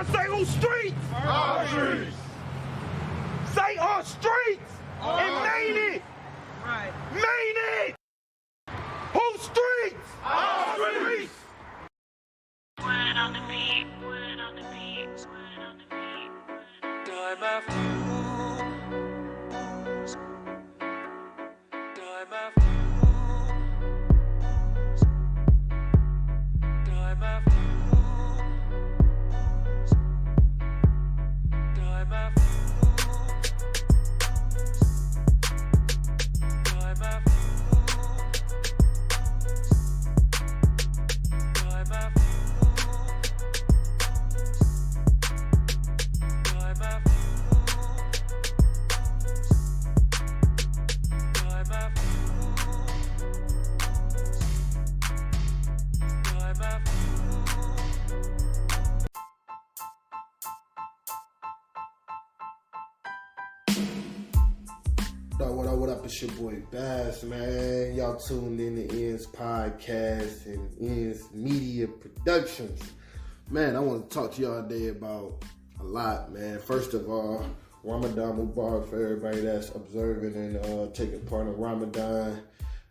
Say on streets. Our streets. Say on streets. And made it. Right. Made it. Whose streets? Our streets. Word on the beat, word on the beat, word on the beat. Time after time after time after time after time after time after What up, it's your boy Bazz, man. Y'all tuned in to ENDS Podcast and ENDS Media Productions. Man, I want to talk to y'all today about a lot, man. First of all, Ramadan Mubarak for everybody that's observing and taking part in Ramadan.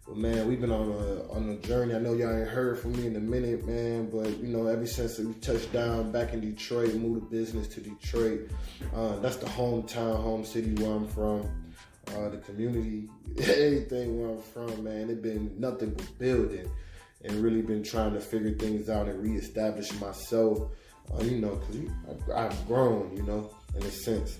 But man, we've been on a journey. I know y'all ain't heard from me in a minute, man. But you know, ever since we touched down back in Detroit, moved the business to Detroit. That's the hometown, home city where I'm from. The community, anything where I'm from, man, it been nothing but building and really been trying to figure things out and reestablish myself, you know, because I've grown, you know, in a sense.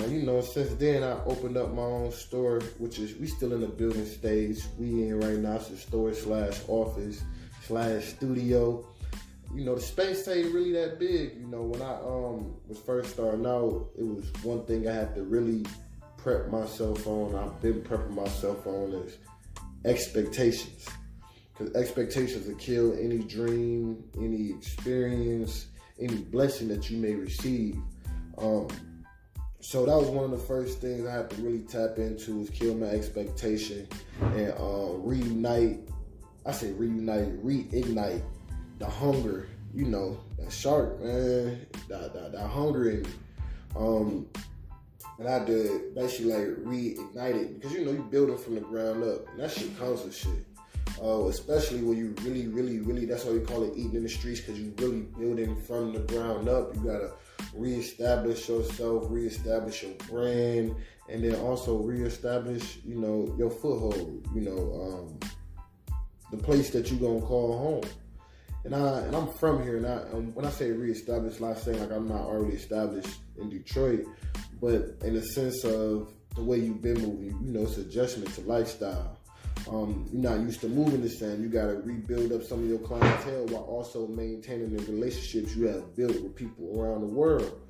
You know, since then I opened up my own store, which is, we still in the building stage. We in right now, it's a store / office / studio. You know, the space ain't really that big. You know, when I was first starting out, it was one thing I had to really prep myself on. I've been prepping myself on is expectations, because expectations will kill any dream, any experience, any blessing that you may receive. So that was one of the first things I had to really tap into, is kill my expectation and reignite the hunger, you know, that shark, man, that hunger in me. And I did basically like reignite it, because you know, you building from the ground up, and that shit comes with shit. Especially when you really, that's why we call it eating in the streets, because you really building from the ground up. You gotta reestablish yourself, reestablish your brand, and then also reestablish, you know, your foothold, you know, the place that you gonna call home. And I'm from here, and when I say reestablish, I'm not saying like I'm not already established in Detroit, but in the sense of the way you've been moving, you know, it's adjustment to lifestyle. You're not used to moving the same. You got to rebuild up some of your clientele while also maintaining the relationships you have built with people around the world.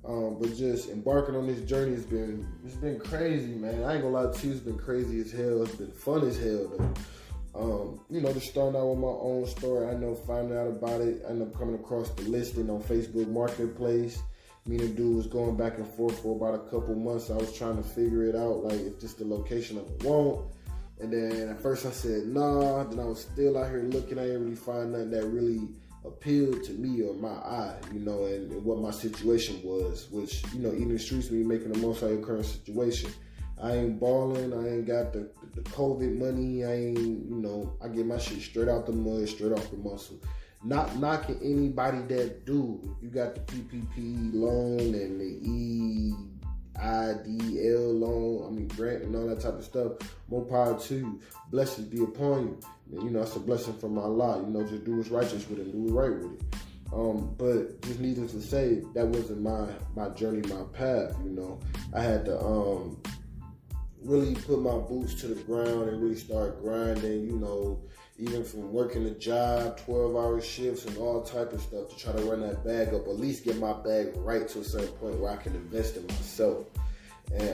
But just embarking on this journey it's been crazy, man. I ain't gonna lie to you, it's been crazy as hell. It's been fun as hell, though. You know, just starting out with my own store, I know finding out about it, I ended up coming across the listing on Facebook Marketplace. Me and the dude was going back and forth for about a couple months. I was trying to figure it out, like if this the location I want. And then at first I said nah. Then I was still out here looking. I didn't really find nothing that really appealed to me or my eye, you know, and what my situation was. Which, you know, eating the streets when you're making the most out of your current situation. I ain't balling. I ain't got the COVID money. I ain't, you know, I get my shit straight out the mud, straight off the muscle. Not knocking anybody that do. If you got the PPP loan and the EIDL loan, I mean grant and all that type of stuff, more power to you. Blessings be upon you. And, you know, it's a blessing from Allah. You know, just do what's righteous with it and do it right with it. But just needless to say, that wasn't my journey, my path. You know, I had to really put my boots to the ground and really start grinding, you know, even from working a job, 12-hour shifts and all type of stuff to try to run that bag up, at least get my bag right to a certain point where I can invest in myself. And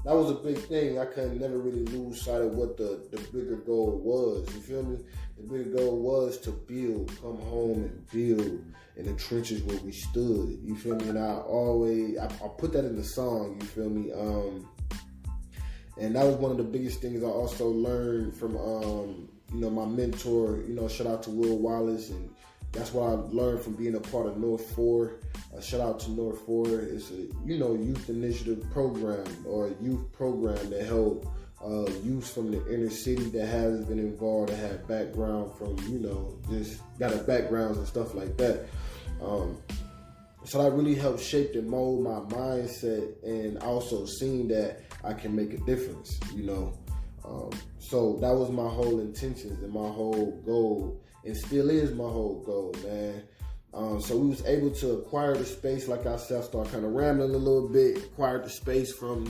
that was a big thing. I could never really lose sight of what the bigger goal was. You feel me? The bigger goal was to build, come home and build in the trenches where we stood. You feel me? And I put that in the song, you feel me? And that was one of the biggest things I also learned from, you know, my mentor, you know, shout out to Will Wallace and that's what I learned from being a part of North 4. Shout out to North 4. It's a, youth initiative program or a youth program that help youth from the inner city that has been involved, that have background from, just got a backgrounds and stuff like that. So that really helped shape and mold my mindset, and also seeing that I can make a difference, So that was my whole intentions and my whole goal, and still is my whole goal, man. So we was able to acquire the space, like I said, I started kind of rambling a little bit, acquired the space from,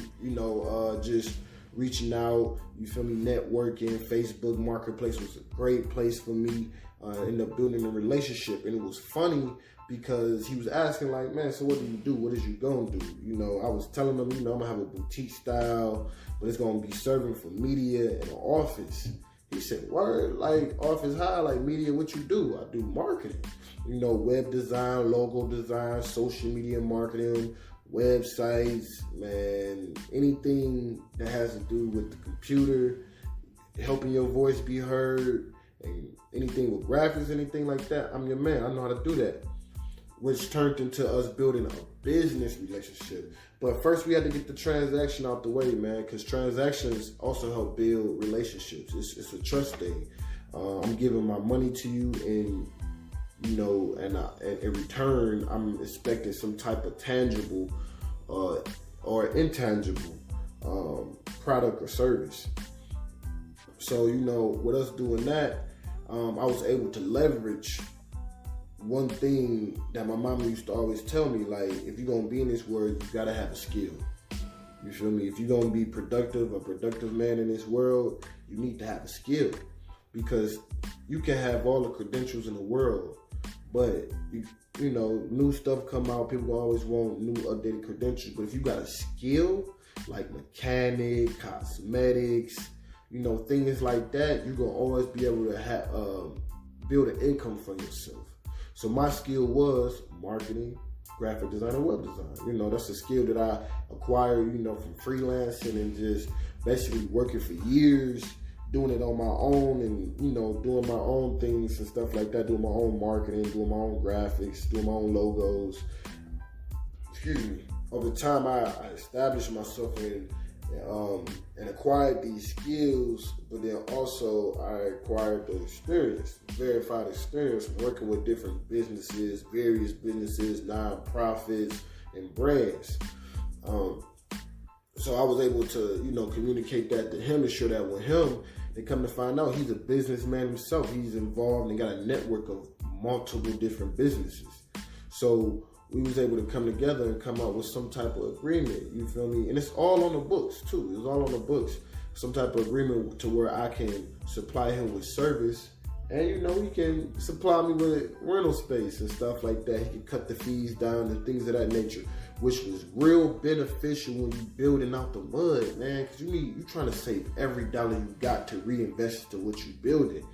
just reaching out, networking. Facebook Marketplace was a great place for me, ended up building a relationship. And it was funny because he was asking like, man, so what do you do? What is you gonna do? I was telling him, I'm gonna have a boutique style, but it's gonna be serving for media and an office. He said, word, like office high, like media, what you do? I do marketing, web design, logo design, social media marketing, websites, man, anything that has to do with the computer, helping your voice be heard, and anything with graphics, anything like that, I'm your man. I know how to do that. Which turned into us building a business relationship. But first we had to get the transaction out the way, man, because transactions also help build relationships. It's a trust thing. I'm giving my money to you, and and in return, I'm expecting some type of tangible or intangible product or service. So, with us doing that, I was able to leverage one thing that my mama used to always tell me, like, if you're going to be in this world, you got to have a skill. You feel me? If you're going to be a productive man in this world, you need to have a skill. Because you can have all the credentials in the world, but new stuff come out. People always want new updated credentials. But if you got a skill like mechanic, cosmetics, things like that, you're gonna always be able to build an income for yourself. So my skill was marketing, graphic design, and web design. That's a skill that I acquired, from freelancing and just basically working for years, doing it on my own, and doing my own things and stuff like that, doing my own marketing, doing my own graphics, doing my own logos. Over time, I established myself and acquired these skills, but then also I acquired the experience, verified experience, working with different businesses, various businesses, nonprofits, and brands. So I was able to, communicate that to him, to share that with him. They come to find out he's a businessman himself. He's involved and got a network of multiple different businesses. So we was able to come together and come up with some type of agreement, you feel me? And it's all on the books too. It's all on the books. Some type of agreement to where I can supply him with service, and he can supply me with rental space and stuff like that. He can cut the fees down and things of that nature, which was real beneficial when you building out the mud, man, because you trying to save every dollar you got to reinvest into what you building.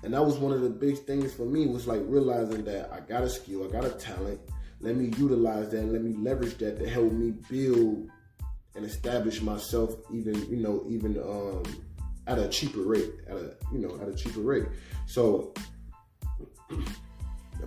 And that was one of the big things for me, was like realizing that I got a skill, I got a talent. Let me utilize that and let me leverage that to help me build and establish myself even at a cheaper rate, at a cheaper rate. So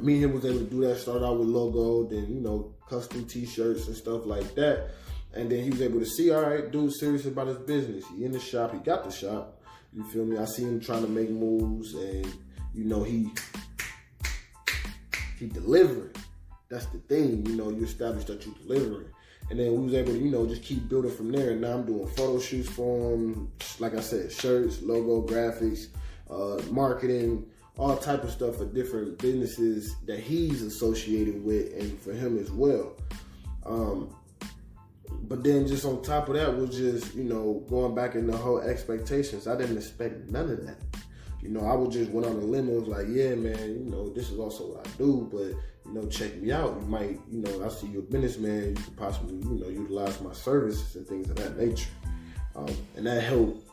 me and him was able to do that, start out with logo, then, custom t-shirts and stuff like that. And then he was able to see, all right, dude's serious about his business. He in the shop, he got the shop. You feel me? I see him trying to make moves, and, he delivering. That's the thing, you establish that you're delivering. And then we was able to, just keep building from there. And now I'm doing photo shoots for him. Like I said, shirts, logo, graphics, marketing, all type of stuff for different businesses that he's associated with, and for him as well. But then just on top of that was just, going back in the whole expectations. I didn't expect none of that. I would just went on a limb and was like, yeah, man, this is also what I do, but, check me out. You might, I see you're a businessman. You could possibly, utilize my services and things of that nature. And that helped,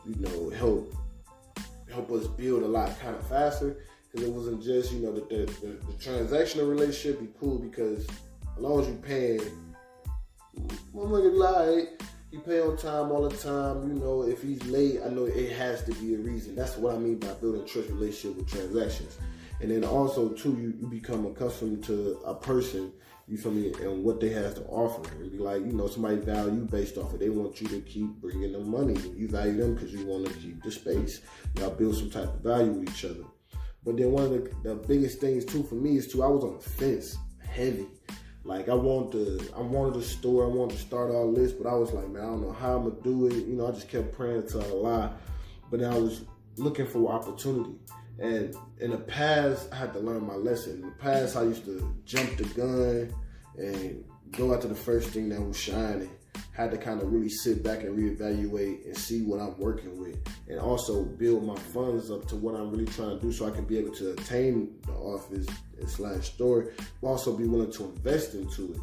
help us build a lot kind of faster, because it wasn't just, the transactional relationship be cool, because as long as you paying, motherfucker lie, you pay on time all the time. You know, if he's late, I know it has to be a reason. That's what I mean by building trust relationship with transactions. And then also, too, you become accustomed to a person, you feel me, and what they have to offer. And be like, you know, somebody value based off of, they want you to keep bringing them money. You value them because you want to keep the space. Y'all build some type of value with each other. But then one of the biggest things, too, for me is, too, I was on the fence, heavy. Like, I wanted a store, I wanted to start all this, but I was like, man, I don't know how I'm going to do it. You know, I just kept praying until I lied. But then I was looking for opportunity. And in the past, I had to learn my lesson. In the past, I used to jump the gun and go after the first thing that was shining. Had to kind of really sit back and reevaluate and see what I'm working with. And also build my funds up to what I'm really trying to do so I can be able to attain the office / store, but also be willing to invest into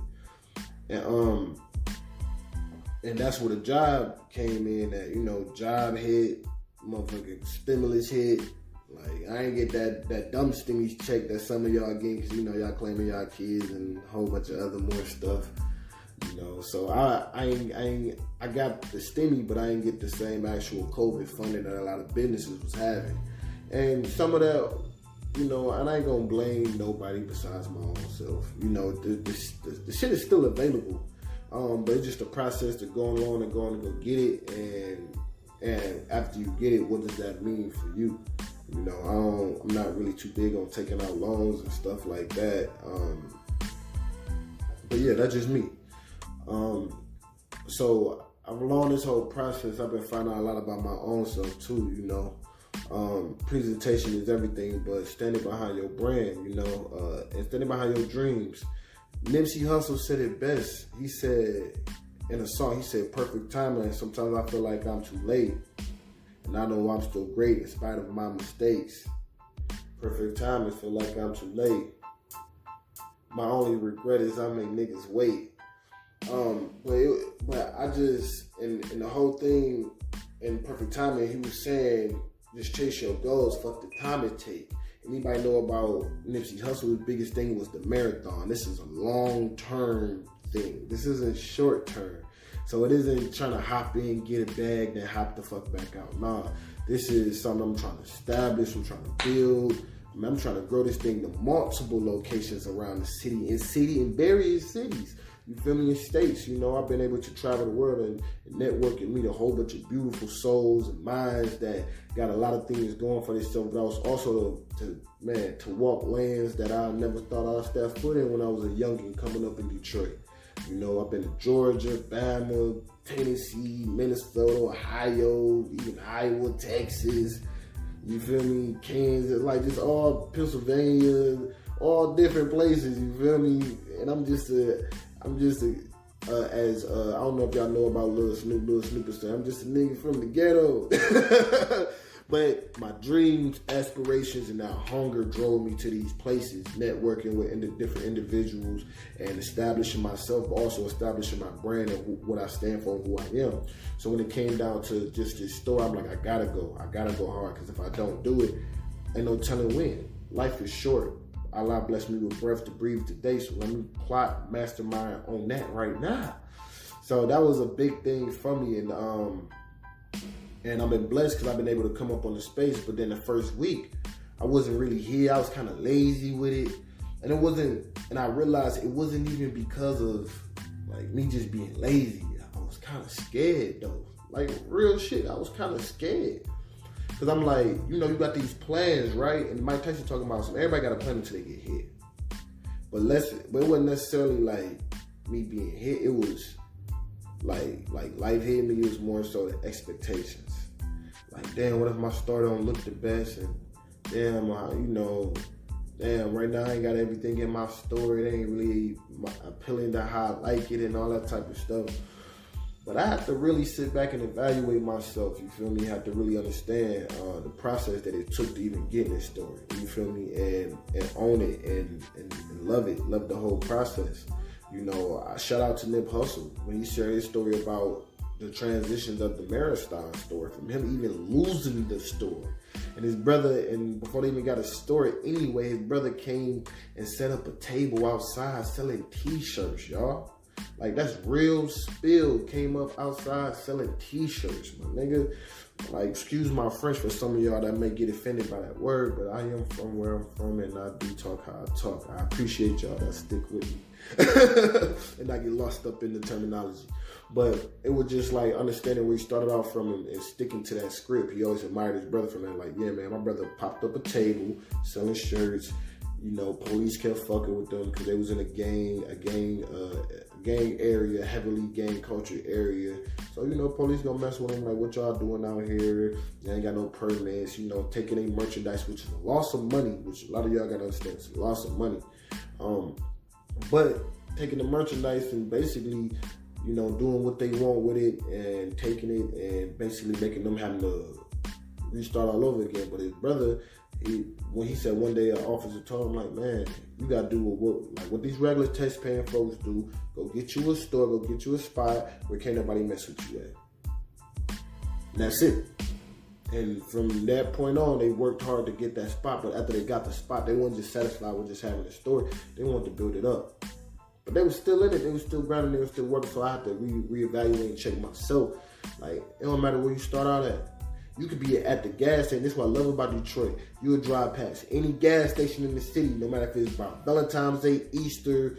it. And that's where the job came in at, you know, job hit, motherfucking stimulus hit. Like, I ain't get that dumb stimulus check that some of y'all getting, because, you know, y'all claiming y'all kids and a whole bunch of other more stuff. You know, so I got the stimmy, but I ain't get the same actual COVID funding that a lot of businesses was having. And some of that, you know, and I ain't gonna blame nobody besides my own self. You know, the shit is still available, but it's just a process to go along and go get it. And after you get it, what does that mean for you? You know, I'm not really too big on taking out loans and stuff like that. But yeah, that's just me. So along this whole process, I've been finding out a lot about my own self too, you know. Presentation is everything, but standing behind your brand, you know, and standing behind your dreams. Nipsey Hussle said it best. He said in a song, he said, perfect timing. Sometimes I feel like I'm too late, and I know I'm still great in spite of my mistakes. Perfect timing, feel like I'm too late. My only regret is I make niggas wait. But I just, in the whole thing, in perfect timing, he was saying, just chase your goals, fuck the time it take. Anybody know about Nipsey Hussle's biggest thing was the marathon. This is a long-term thing. This isn't short-term. So it isn't trying to hop in, get a bag, then hop the fuck back out. Nah, this is something I'm trying to establish, I'm trying to build. I'm trying to grow this thing to multiple locations around the city, in various cities. You feel me? In states, you know, I've been able to travel the world and network and meet a whole bunch of beautiful souls and minds that got a lot of things going for themselves. But I was also to walk lands that I never thought I'd step foot in when I was a youngin' coming up in Detroit. You know, I've been to Georgia, Bama, Tennessee, Minnesota, Ohio, even Iowa, Texas. You feel me? Kansas, like just all Pennsylvania, all different places. You feel me? And I'm just I don't know if y'all know about Lil Snoop said, I'm just a nigga from the ghetto. But my dreams, aspirations, and that hunger drove me to these places, networking with different individuals and establishing myself, but also establishing my brand and what I stand for and who I am. So when it came down to just this store, I'm like, I gotta go hard, because if I don't do it, ain't no telling when. Life is short. Allah blessed me with breath to breathe today, so let me plot, mastermind on that right now. So that was a big thing for me, and I've been blessed because I've been able to come up on the space. But then the first week, I wasn't really here. I was kind of lazy with it, and I realized it wasn't even because of like me just being lazy. I was kind of scared though, like real shit. I was kind of scared. Cause I'm like, you know, you got these plans, right? And Mike Tyson talking about something. Everybody got a plan until they get hit. But it wasn't necessarily like me being hit. It was like life hitting me. It was more so the expectations. Like, damn, what if my store don't look the best? And damn, right now I ain't got everything in my store. It ain't really appealing to how I like it and all that type of stuff. But I have to really sit back and evaluate myself, you feel me? I have to really understand the process that it took to even get in this story, you feel me? And own it and love it, love the whole process. You know, I shout out to Nip Hussle when he shared his story about the transitions of the marathon store, from him even losing the store. And his brother, and before they even got a store anyway, his brother came and set up a table outside selling t-shirts, y'all. Like, that's real spill. Came up outside selling t-shirts, my nigga. Like, excuse my French for some of y'all that may get offended by that word, but I am from where I'm from, and I do talk how I talk. I appreciate y'all that stick with me. And I get lost up in the terminology. But it was just like understanding where he started off from and sticking to that script. He always admired his brother from that. Like, yeah, man, my brother popped up a table, selling shirts. You know, police kept fucking with them because they was in a gang area, heavily gang culture area. So, you know, police gonna mess with them, like, what y'all doing out here? They ain't got no permits, you know, taking their merchandise, which is a loss of money, which a lot of y'all gotta understand, it's a loss of money. But taking the merchandise and basically, you know, doing what they want with it and taking it and basically making them having to restart all over again. But his brother, when he said one day an officer told him, like, man, you gotta do what these regular tax paying folks do. Go get you a store, go get you a spot where can't nobody mess with you at. And that's it. And from that point on, they worked hard to get that spot. But after they got the spot, they weren't just satisfied with just having a store. They wanted to build it up. But they were still in it. They were still grinding. They were still working. So I had to reevaluate and check myself. Like, it don't matter where you start out at. You could be at the gas station. This is what I love about Detroit. You'll drive past any gas station in the city, no matter if it's about Valentine's Day, Easter,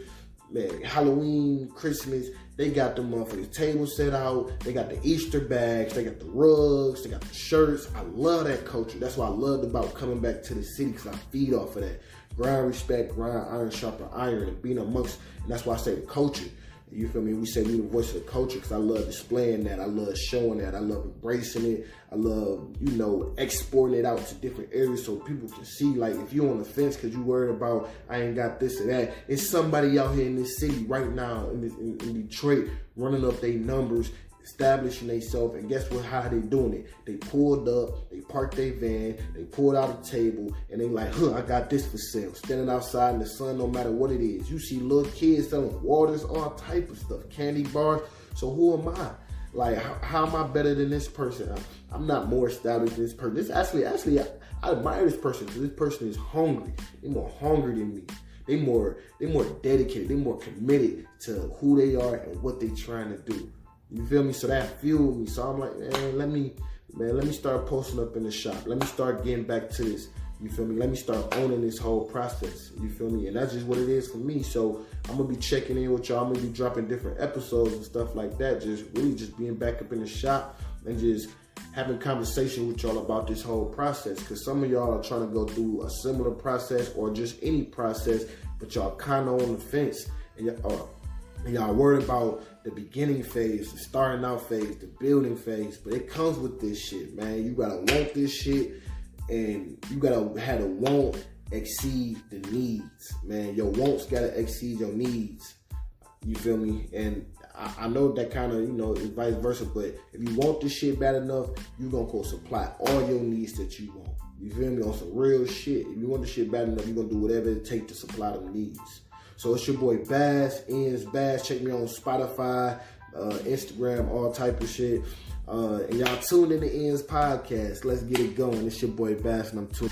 man, Halloween, Christmas. They got the motherfuckers tables set out. They got the Easter bags. They got the rugs. They got the shirts. I love that culture. That's what I loved about coming back to the city, because I feed off of that. Grind, respect, grind, iron sharper iron, and being amongst. And that's why I say the culture. You feel me? We say we the voice of the culture because I love displaying that. I love showing that. I love embracing it. I love, you know, exporting it out to different areas so people can see. Like, if you're on the fence because you worried about, I ain't got this or that, it's somebody out here in this city right now in Detroit running up their numbers, establishing themselves, and guess what? How they doing it? They pulled up, they parked their van, they pulled out a table, and they like, I got this for sale. Standing outside in the sun, no matter what it is. You see little kids selling waters, all type of stuff, candy bars. So who am I? Like, how am I better than this person? I'm not more established than this person. This actually, I admire this person because this person is hungry. They're more hungry than me. They more dedicated. They're more committed to who they are and what they're trying to do. You feel me? So that fueled me. So I'm like, man, let me start posting up in the shop. Let me start getting back to this. You feel me? Let me start owning this whole process. You feel me? And that's just what it is for me. So I'm going to be checking in with y'all. I'm going to be dropping different episodes and stuff like that. Just really just being back up in the shop and just having conversation with y'all about this whole process. Because some of y'all are trying to go through a similar process or just any process, but y'all kind of on the fence. And y'all worried about the beginning phase, the starting out phase, the building phase. But it comes with this shit, man. You got to want this shit. And you gotta have the want exceed the needs, man. Your wants gotta exceed your needs. You feel me? And I know that kind of, you know, is vice versa. But if you want this shit bad enough, you gonna go supply all your needs that you want. You feel me? On some real shit. If you want this shit bad enough, you gonna do whatever it takes to supply them needs. So it's your boy Bazz, ENDS Bazz. Check me on Spotify, Instagram, all type of shit. And y'all tune in to ENDS Podcast. Let's get it going. It's your boy Bass, and I'm tuned.